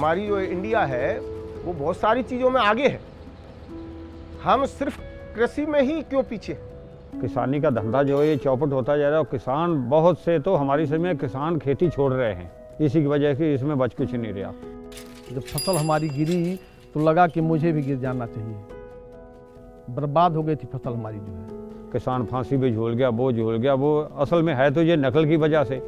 हमारी जो इंडिया है वो बहुत सारी चीज़ों में आगे है, हम सिर्फ कृषि में ही क्यों पीछे। किसानी का धंधा जो है ये चौपट होता जा रहा है और किसान बहुत से तो हमारी समय किसान खेती छोड़ रहे हैं, इसी की वजह से इसमें बच कुछ नहीं रहा। जब फसल हमारी गिरी तो लगा कि मुझे भी गिर जाना चाहिए, बर्बाद हो गई थी फसल हमारी जो है। किसान फांसी पे झूल गया, वो असल में है तो ये नकल की वजह से।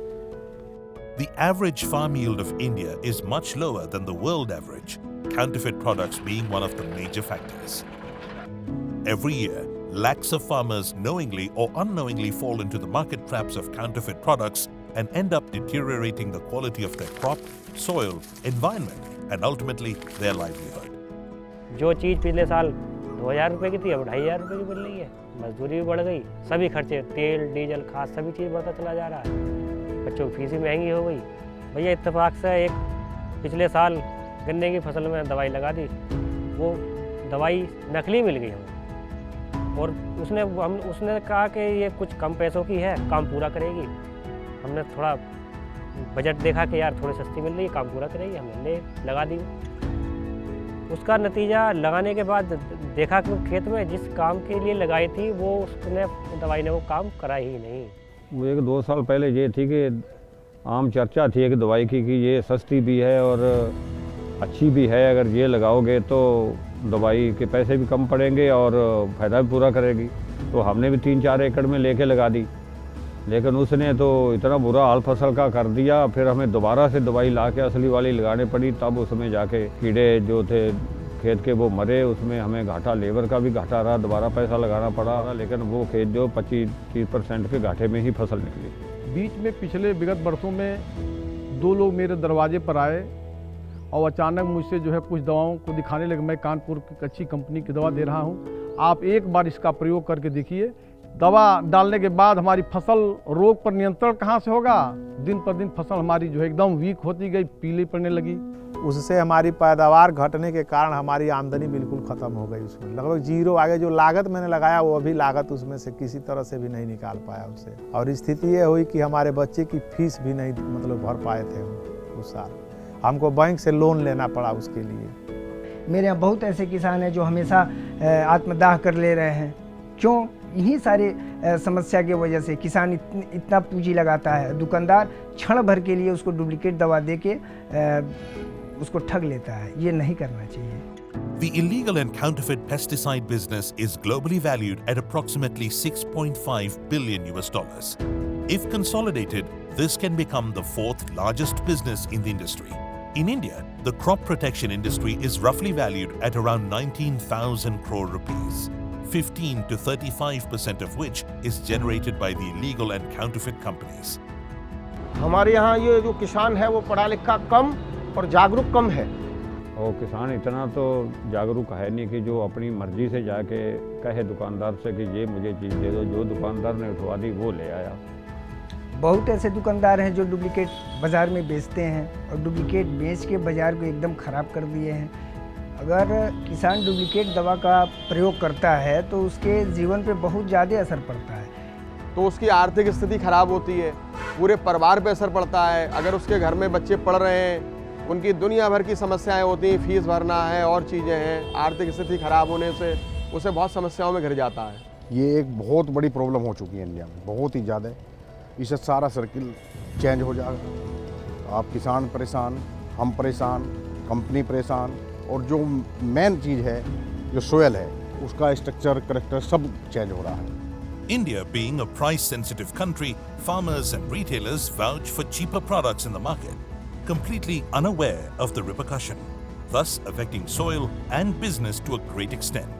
The average farm yield of India is much lower than the world average, counterfeit products being one of the major factors. Every year, lakhs of farmers knowingly or unknowingly fall into the market traps of counterfeit products and end up deteriorating the quality of their crop, soil, environment, and ultimately their livelihood. जो चीज़ पिछले साल 2000 रुपये की थी अब 2500 रुपये की मिल रही है, मजदूरी भी बढ़ गई, सभी खर्चे तेल डीजल खाद सभी चीज़ बढ़ता चला जा रहा है, बच्चों की फीस भी महंगी हो गई। भैया इत्तेफाक से एक पिछले साल गन्ने की फसल में दवाई लगा दी, वो दवाई नकली मिल गई हमें और उसने कहा कि ये कुछ कम पैसों की है, काम पूरा करेगी। हमने थोड़ा बजट देखा कि यार थोड़ी सस्ती मिल रही है, काम पूरा करेगी, हमने लगा दी। उसका नतीजा लगाने के बाद देखा कि खेत में जिस काम के लिए लगाई थी वो उसने दवाई ने वो काम करा ही नहीं। वो 1-2 साल पहले ये थी कि आम चर्चा थी कि दवाई की कि ये सस्ती भी है और अच्छी भी है, अगर ये लगाओगे तो दवाई के पैसे भी कम पड़ेंगे और फ़ायदा भी पूरा करेगी। तो हमने भी 3-4 एकड़ में लेके लगा दी, लेकिन उसने तो इतना बुरा हाल फसल का कर दिया, फिर हमें दोबारा से दवाई ला के असली वाली लगानी पड़ी, तब उसमें जाके कीड़े जो थे खेत के वो मरे, उसमें हमें घाटा, लेबर का भी घाटा रहा, दोबारा पैसा लगाना पड़ा, लेकिन वो खेत जो 25-30% के घाटे में ही फसल निकली। बीच में पिछले विगत वर्षों में 2 लोग मेरे दरवाजे पर आए और अचानक मुझसे जो है कुछ दवाओं को दिखाने लगे। मैं कानपुर की अच्छी कंपनी की दवा दे रहा हूँ, आप एक बार इसका प्रयोग करके देखिए। दवा डालने के बाद हमारी फसल रोग पर नियंत्रण कहाँ से होगा, दिन पर दिन फसल हमारी जो है एकदम वीक होती गई, पीली पड़ने लगी। उससे हमारी पैदावार घटने के कारण हमारी आमदनी बिल्कुल ख़त्म हो गई, उसमें लगभग जीरो आगे। जो लागत मैंने लगाया वो अभी लागत उसमें से किसी तरह से भी नहीं निकाल पाया उससे, और स्थिति ये हुई कि हमारे बच्चे की फीस भी नहीं भर पाए थे उस साल, हमको बैंक से लोन लेना पड़ा उसके लिए। मेरे यहाँ बहुत ऐसे किसान हैं जो हमेशा आत्मदाह कर ले रहे हैं। क्यों? इन्हीं सारे समस्या की वजह से किसान इतना पूंजी लगाता है, दुकानदार क्षण भर के लिए उसको डुप्लीकेट दवा दे के उसको ठग लेता है। ये नहीं करना चाहिए। The illegal and counterfeit pesticide business is globally valued at approximately $6.5 billion. If consolidated, this can become the 4th largest business in the industry. In India, the crop protection industry is roughly valued at around 19,000 crore rupees, 15 to 35% of which is generated by the illegal and counterfeit companies. हमारे यहाँ ये जो किसान है वो पढ़ा लिखा कम और जागरूक कम है। और किसान इतना तो जागरूक है नहीं कि जो अपनी मर्जी से जाके कहे दुकानदार से कि ये मुझे चीज़ दे दो, जो दुकानदार ने उठवा दी वो ले आया। बहुत ऐसे दुकानदार हैं जो डुप्लीकेट बाज़ार में बेचते हैं और डुप्लीकेट बेच के बाज़ार को एकदम ख़राब कर दिए हैं। अगर किसान डुप्लीकेट दवा का प्रयोग करता है तो उसके जीवन पे बहुत ज़्यादा असर पड़ता है, तो उसकी आर्थिक स्थिति खराब होती है, पूरे परिवार पे असर पड़ता है। अगर उसके घर में बच्चे पढ़ रहे हैं, उनकी दुनिया भर की समस्याएं होती हैं, फीस भरना है और चीज़ें हैं, आर्थिक स्थिति खराब होने से उसे बहुत समस्याओं में घिर जाता है। ये एक बहुत बड़ी प्रॉब्लम हो चुकी है इंडिया में, बहुत ही ज़्यादा। इससे सारा सर्किल चेंज हो जाएगा। आप किसान परेशान, हम परेशान, कंपनी परेशान, और जो मेन चीज़ है जो सोयल है उसका स्ट्रक्चर करेक्टर सब चेंज हो रहा है। India being a price-sensitive country, farmers and retailers vouch for cheaper products in the market, completely unaware of the repercussion, thus affecting soil and business to a great extent.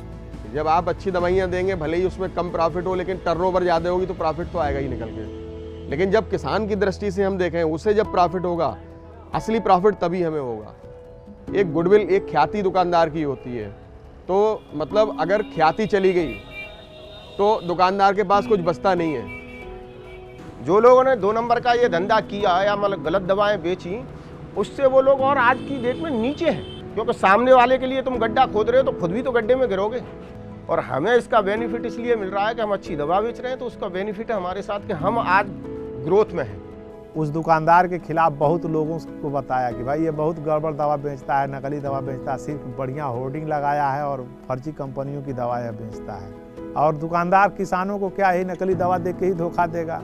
जब आप अच्छी दवाइयाँ देंगे, भले ही उसमें कम प्रॉफिट हो, लेकिन टर्नओवर ज़्यादा होगी तो प्रॉफिट तो आएगा ही निकल के। लेकिन जब किसान की दृष्टि से हम देखें, उसे जब प्रॉफिट होगा, असली प्रॉफिट तभी हमें होगा। एक गुडविल, एक ख्याति दुकानदार की होती है, तो मतलब अगर ख्याति चली गई तो दुकानदार के पास कुछ बचता नहीं है। जो लोगों ने 2 नंबर का ये धंधा किया या मतलब गलत दवाएं बेची, उससे वो लोग और आज की डेट में नीचे हैं, क्योंकि सामने वाले के लिए तुम गड्ढा खोद रहे हो तो खुद भी तो गड्ढे में गिरोगे। और हमें इसका बेनिफिट इसलिए मिल रहा है कि हम अच्छी दवा बेच रहे हैं, तो उसका बेनिफिट है हमारे साथ कि हम आज ग्रोथ में हैं। उस दुकानदार के खिलाफ बहुत लोगों को बताया कि भाई ये बहुत गड़बड़ दवा बेचता है, नकली दवा बेचता है, सिर्फ बढ़िया होर्डिंग लगाया है और फर्जी कंपनियों की दवाएं बेचता है। और दुकानदार किसानों को क्या ही नकली दवा दे के ही धोखा देगा,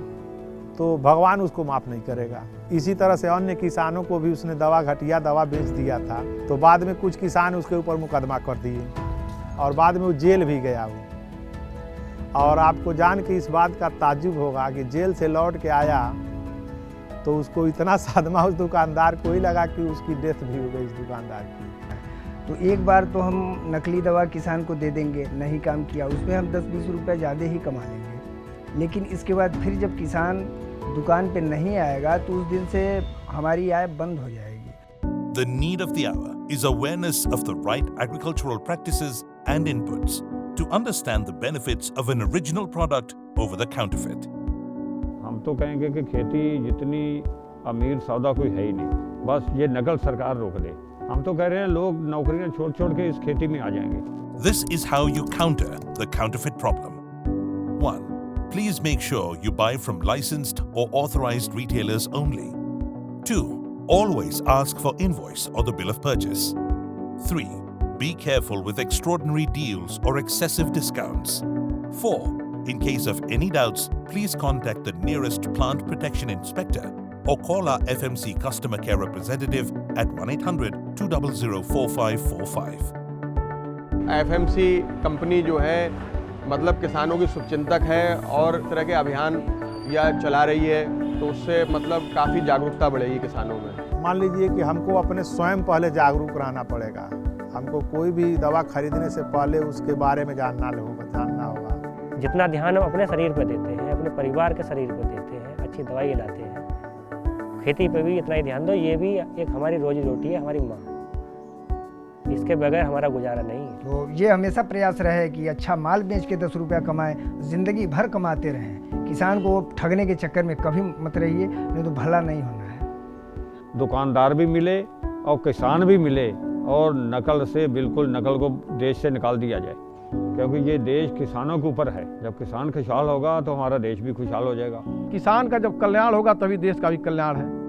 तो भगवान उसको माफ़ नहीं करेगा। इसी तरह से अन्य किसानों को भी उसने घटिया दवा बेच दिया था, तो बाद में कुछ किसान उसके ऊपर मुकदमा कर दिए और बाद में वो जेल भी गया वो। और आपको जान के इस बात का ताज्जुब होगा कि जेल से लौट के आया तो उसको इतना सदमा उस दुकानदार को ही लगा कि उसकी डेथ भी हो गई इस दुकानदार की। तो एक बार तो हम नकली दवा किसान को दे देंगे, नहीं काम किया, उसमें हम 10-20 रुपये ज़्यादा ही कमा लेंगे। लेकिन इसके बाद फिर जब किसान दुकान पे नहीं आएगा तो उस दिन से हमारी आय बंद हो जाएगी। The need of the hour is awareness of the right agricultural practices and inputs to understand the benefits of an original product over the counterfeit. हम तो कहेंगे कि खेती जितनी अमीर सौदा कोई है ही नहीं, बस ये नकल सरकार रोक दे। हम तो कह रहे हैं लोग नौकरियां छोड़ छोड़ के इस खेती में आ जाएंगे। This is how you counter the counterfeit problem. 1. Please make sure you buy from licensed or authorized retailers only. 2. Always ask for invoice or the bill of purchase. 3. Be careful with extraordinary deals or excessive discounts. 4. In case of any doubts, please contact the nearest plant protection inspector or call our FMC customer care representative at 1-800-200-4545. FMC company जो है मतलब किसानों की शुभचिंतक है और इस तरह के अभियान या चला रही है, तो उससे मतलब काफ़ी जागरूकता बढ़ेगी किसानों में। मान लीजिए कि हमको अपने स्वयं पहले जागरूक रहना पड़ेगा। हमको कोई भी दवा खरीदने से पहले उसके बारे में जानना होगा। जितना ध्यान हम अपने शरीर पर देते हैं, अपने परिवार के शरीर पर देते हैं, अच्छी दवाई लाते हैं, खेती पे भी इतना ही ध्यान दो। ये भी एक हमारी रोजी रोटी है, हमारी माँ, इसके बगैर हमारा गुजारा नहीं है। तो ये हमेशा प्रयास रहे कि अच्छा माल बेच के 10 रुपया कमाएं, ज़िंदगी भर कमाते रहें। किसान को ठगने के चक्कर में कभी मत रहिए, नहीं तो भला नहीं होना है। दुकानदार भी मिले और किसान भी मिले और नकल से बिल्कुल नकल को देश से निकाल दिया जाए, क्योंकि ये देश किसानों के ऊपर है। जब किसान खुशहाल होगा तो हमारा देश भी खुशहाल हो जाएगा। किसान का जब कल्याण होगा तभी देश का भी कल्याण है।